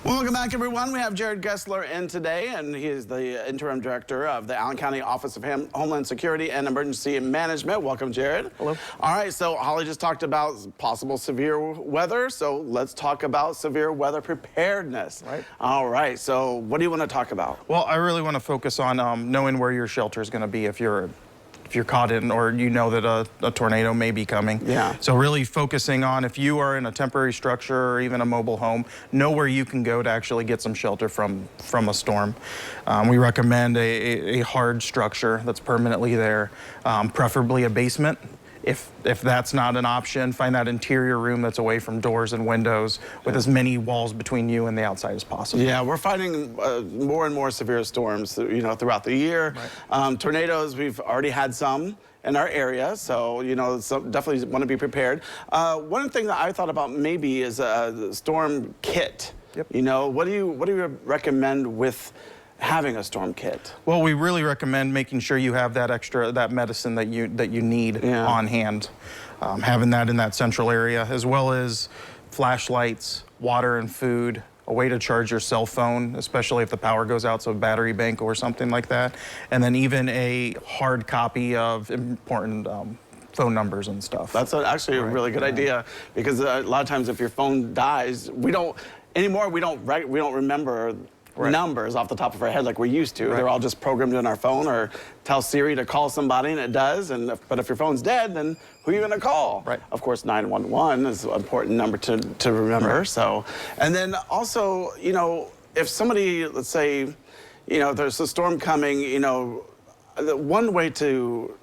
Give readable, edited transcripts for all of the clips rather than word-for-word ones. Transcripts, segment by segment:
Welcome back, everyone. We have Jared Gesler in today, and he is the interim director of the Allen County Office of Homeland Security and Emergency Management. Welcome, Jared. Hello. All right, so Holly just talked about possible severe weather, so let's talk about severe weather preparedness. Right. All right, so what do you want to talk about? Well, I really want to focus on knowing where your shelter is going to be if you're caught in, or you know that a tornado may be coming. Yeah. So really focusing on if you are in a temporary structure or even a mobile home, know where you can go to actually get some shelter from a storm. We recommend a hard structure that's permanently there, preferably a basement. If that's not an option, find that interior room that's away from doors and windows with as many walls between you and the outside as possible. Yeah, we're finding more and more severe storms, throughout the year. Right. Tornadoes, we've already had some in our area, so definitely want to be prepared. One thing that I thought about maybe is a storm kit. Yep. What do you recommend with having a storm kit? Well, we really recommend making sure you have that medicine that you need on hand. Having that in that central area, as well as flashlights, water and food, a way to charge your cell phone, especially if the power goes out, so a battery bank or something like that. And then even a hard copy of important phone numbers and stuff. That's actually a really good idea, because a lot of times if your phone dies, we don't remember numbers off the top of our head like we used to. They're all just programmed in our phone, or tell Siri to call somebody and it does. But if your phone's dead, then who are you going to call? Right. Of course, 911 is an important number to remember. Right. So, and then also, if somebody, let's say, there's a storm coming, one way to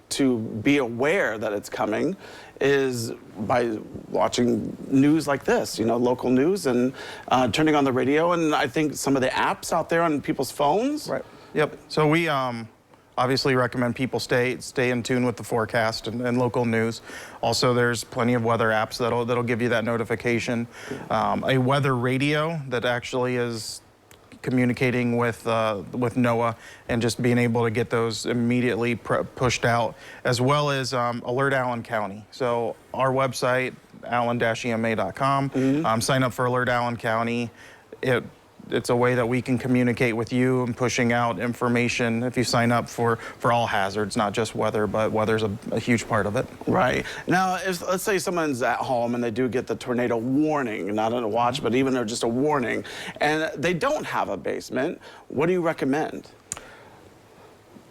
be aware that it's coming is by watching news like this, local news, and turning on the radio, and I think some of the apps out there on people's phones. Right. Yep. So we obviously recommend people stay in tune with the forecast and local news. Also, there's plenty of weather apps that'll give you that notification. A weather radio that actually is communicating with NOAA and just being able to get those immediately pushed out, as well as Alert Allen County. So our website, allen-ema.com, sign up for Alert Allen County. It's a way that we can communicate with you and pushing out information if you sign up for all hazards, not just weather, but weather's a huge part of it. Right. Now, let's say someone's at home and they do get the tornado warning, not on a watch, but even just a warning, and they don't have a basement, what do you recommend?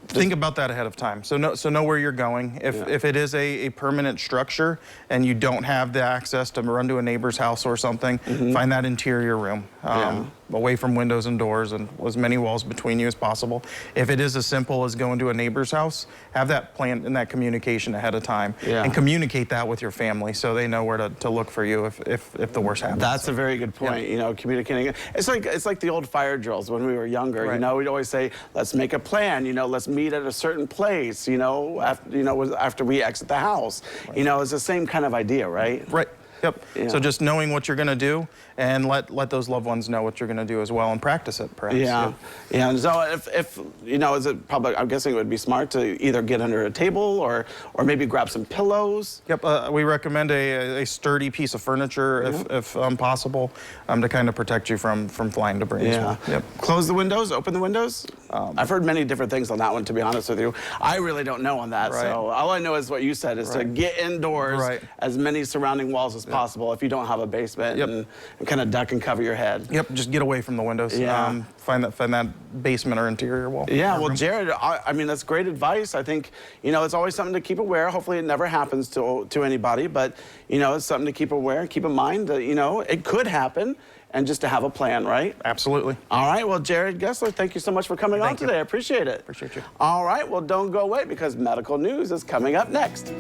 Think about that ahead of time. So know where you're going. If it is a permanent structure and you don't have the access to run to a neighbor's house or something, find that interior room. Away from windows and doors, and as many walls between you as possible. If it is as simple as going to a neighbor's house, have that plan and that communication ahead of time, and communicate that with your family so they know where to look for you if the worst happens. That's a very good point. Communicating. It's like the old fire drills when we were younger. Right. We'd always say, let's make a plan. Let's meet at a certain place. After we exit the house. Right. It's the same kind of idea, right? Right. Yep. Yeah. So just knowing what you're going to do, and let those loved ones know what you're going to do as well, and practice it, perhaps. Yeah. Yeah. And so if is it probably, I'm guessing it would be smart to either get under a table or maybe grab some pillows. Yep. We recommend a sturdy piece of furniture if possible, to kind of protect you from flying debris. Yeah. Yep. Close the windows, open the windows. I've heard many different things on that one, to be honest with you. I really don't know on that. Right. So all I know is what you said, is to get indoors, as many surrounding walls as possible if you don't have a basement, and kind of duck and cover your head. Yep, just get away from the windows. Yeah. Find that basement or interior wall. Yeah, well, Jared, I mean, that's great advice. I think, it's always something to keep aware. Hopefully it never happens to anybody, but, it's something to keep aware and keep in mind that, it could happen, and just to have a plan, right? Absolutely. All right, well, Jared Gesler, thank you so much for coming on today. I appreciate it. Appreciate you. All right, well, don't go away, because medical news is coming up next.